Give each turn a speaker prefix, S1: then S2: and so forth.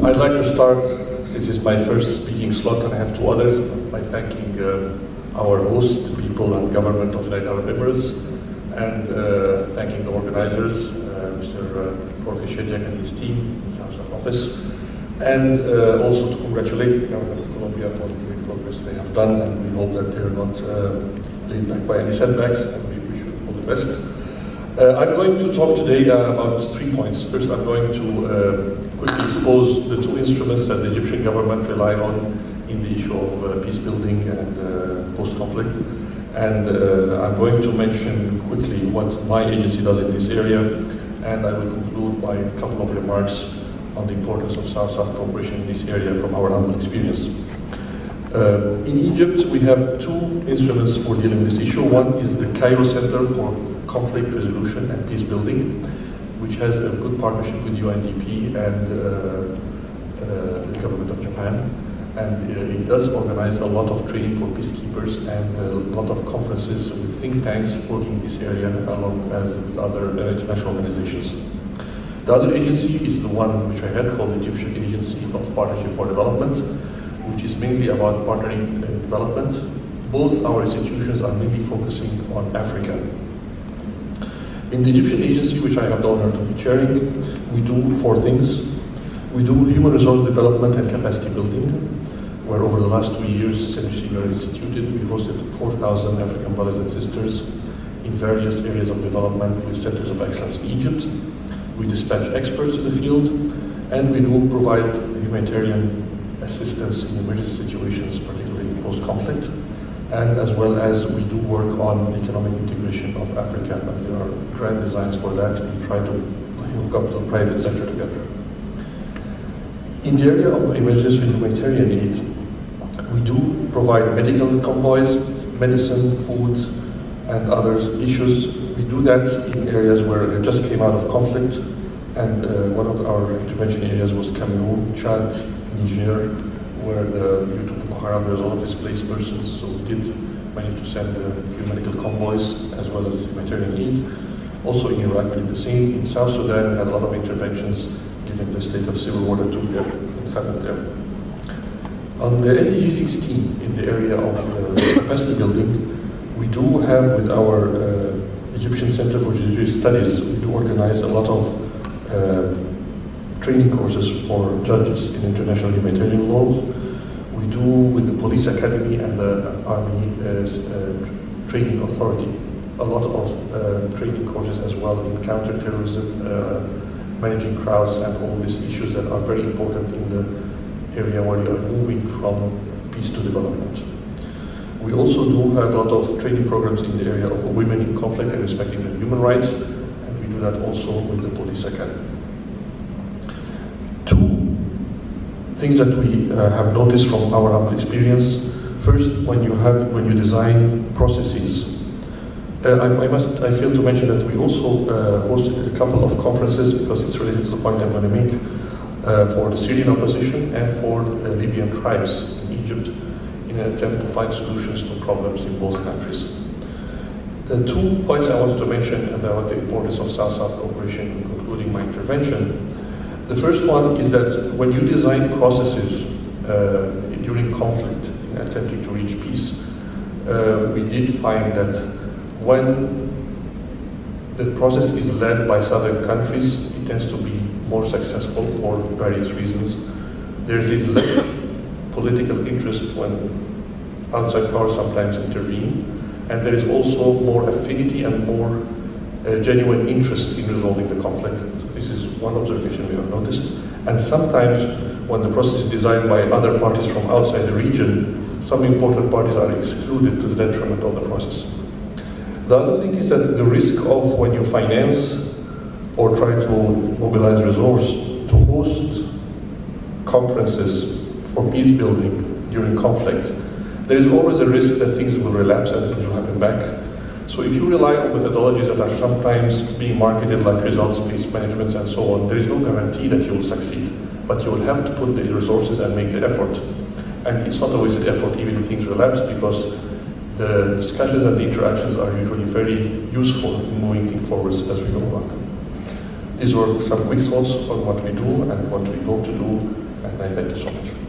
S1: I'd like to start, this is my first speaking slot and I have two others, by thanking our host, people and government of the United Arab Emirates, and thanking the organizers, Mr. Jorge Shediak and his team in the South office, and also to congratulate the government of Colombia for the great progress they have done, and we hope that they're not laid back by any setbacks, and we wish you all the best. I'm going to talk today about 3 points. First, I'm going to quickly expose the two instruments that the Egyptian government rely on in the issue of peace building and post-conflict. And I'm going to mention quickly what my agency does in this area, and I will conclude by a couple of remarks on the importance of South-South cooperation in this area from our humble experience. In Egypt, we have two instruments for dealing with this issue. One is the Cairo Center for Conflict Resolution and Peace Building, which has a good partnership with UNDP and the government of Japan. And it does organize a lot of training for peacekeepers and a lot of conferences with think tanks working in this area, along as with other international organizations. The other agency is the one which I had called the Egyptian Agency of Partnership for Development, which is mainly about partnering in development. Both our institutions are mainly focusing on Africa. In the Egyptian agency, which I have the honor to be chairing, we do 4 things. We do human resource development and capacity building, where over the last 2 years since we were instituted, we hosted 4,000 African brothers and sisters in various areas of development with centers of excellence in Egypt. We dispatch experts to the field, and we do provide humanitarian assistance in emergency situations, particularly in post-conflict, and as well as we do work on economic integration of Africa. But there are grand designs for that. We try to hook up the private sector together. In the area of emergency humanitarian aid, we do provide medical convoys, medicine, food, and other issues. We do that in areas where it just came out of conflict, and one of our intervention areas was Cameroon, Chad, Niger, where due to Boko Haram there's a lot of displaced persons, so we did manage to send a few medical convoys as well as humanitarian aid. Also in Iraq we did the same. In South Sudan we had a lot of interventions given the state of civil war that happened there. On the SDG 16, in the area of capacity building, we do have with our Egyptian Center for Judicial Studies, we do organize a lot of training courses for judges in international humanitarian laws. We do with the Police Academy and the Army Training Authority a lot of training courses as well in counterterrorism, managing crowds, and all these issues that are very important in the area where you are moving from peace to development. We also do have a lot of training programs in the area of women in conflict and respecting their human rights, and we do that also with the Police Academy. 2 things that we have noticed from our humble experience. First, when you design processes, I failed to mention that we also hosted a couple of conferences, because it's related to the point I'm going to make, for the Syrian opposition and for the Libyan tribes in Egypt, in an attempt to find solutions to problems in both countries. The 2 points I wanted to mention about the importance of South-South cooperation in concluding my intervention. The first one is that when you design processes during conflict, in attempting to reach peace, we did find that when the process is led by southern countries, it tends to be more successful for various reasons. There is less political interest when outside powers sometimes intervene, and there is also more affinity and more genuine interest in resolving the conflict. So this is one observation we have noticed. And sometimes when the process is designed by other parties from outside the region, some important parties are excluded to the detriment of the process. The other thing is that the risk of when you finance or try to mobilize resource to host conferences for peace building during conflict, there is always a risk that things will relapse and things will happen back. So if you rely on methodologies that are sometimes being marketed like results-based management and so on, there is no guarantee that you will succeed. But you will have to put the resources and make the effort. And it's not a wasted effort even if things relapse, because the discussions and the interactions are usually very useful in moving things forward as we go along. These were some quick thoughts on what we do and what we hope to do I thank you so much.